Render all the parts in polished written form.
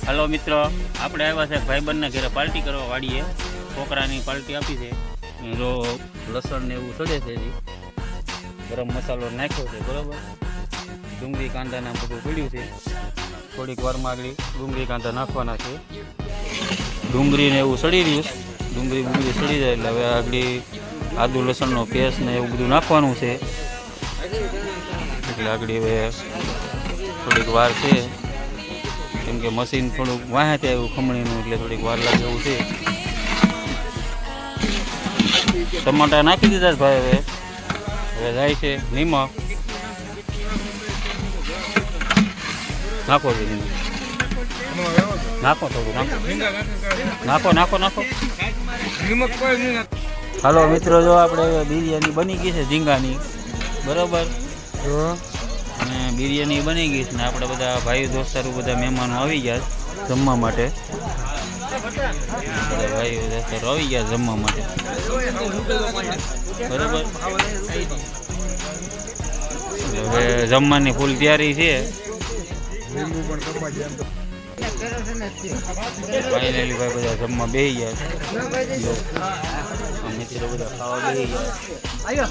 Hello मित्रों, આપણે આવ્યા છે ભાઈબંધના ઘરે પાર્ટી કરવા વાડીએ છોકરાની પાર્ટી આપી છે। જો લસણ ને એવું સડે છે, ગરમ મસાલો નાખ્યો છે બરાબર। ડુંગળી કાંદાના બધું પડ્યું છે। થોડીક વારમાં આગળ ડુંગળી કાંદા નાખવાના છે। ડુંગળી ને એવું સડી રહ્યું છે, ડુંગળી સડી જાય એટલે હવે આગળ આદુ લસણનો પેસ્ટ ને એવું બધું નાખવાનું છે। એટલે આગળ હવે થોડીક વાર છે, કેમ કે મશીન થોડુંક વાહે ત્યાં એવું ખમણીનું, એટલે થોડીક વાર લાગે એવું છે। ટમાટા નાખી દીધા ભાઈ, હવે જાય છે નિમક નાખો છે, નાખો થોડું નાખો। હાલો મિત્રો, જો આપણે બિરયાની બની ગઈ છે ઝીંગાની બરાબર, અને બિરયાની બની ગઈ છે ને આપણે બધા ભાઈ દોસ્તારો બધા મહેમાનો આવી ગયા જમવા માટે। બધા ભાઈઓ દોસ્તારો આવી ગયા જમવા માટે બરાબર। હવે જમવાની ફૂલ તૈયારી છે। ફાઇનલી ભાઈ બધા જમવા બેસી ગયા, મિત્રો બધા ખાવા બેસી ગયા।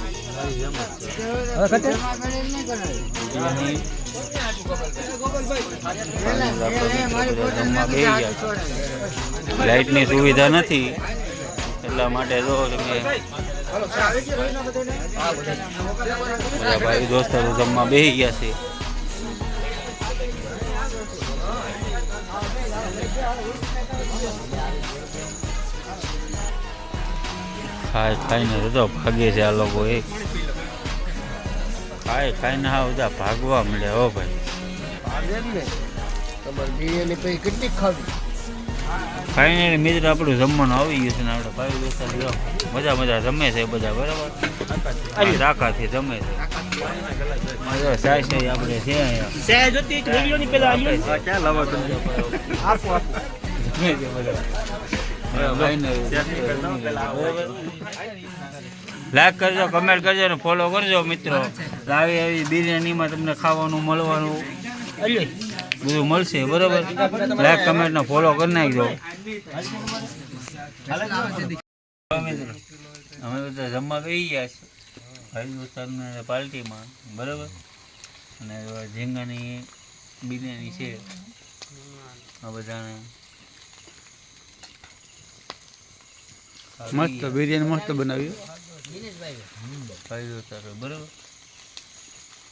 લાઇટની સુવિધા નથી એટલા માટે જો તમે બધા ભાઈ દોસ્તારો જમવા બેસી ગયા છે। ખાઈને તો ભાગે છે આ લોકો, ખાઈને હા બધા ભાગવા મળ્યા હો ભાઈ। ખાઈને મિત્ર આપણું જમવાનું આવી ગયું છે ને આપણે ભાઈ દોસ્ત મજા જમે છે બધા બરાબર, તાકાતથી જમે છે। સાય છે આપણે છે લાઈક કરજો, કમેન્ટ કરજો ને ફોલો કરજો મિત્રો। આવી બિરયાનીમાં તમને ખાવાનું મળવાનું બધું મળશે બરાબર। લાઈક કમેન્ટ ને ફોલો કરી નાખજો। અમે બધા જમવા બેસી ગયા છે ભાઈ દોસ્તારની પાર્ટીમાં બરાબર, અને ઝીંગાની બિરયાની છે આ બધાને મસ્ત બિરયાની મસ્ત બનાવી ભાઈ દોસ્તારો બરાબર।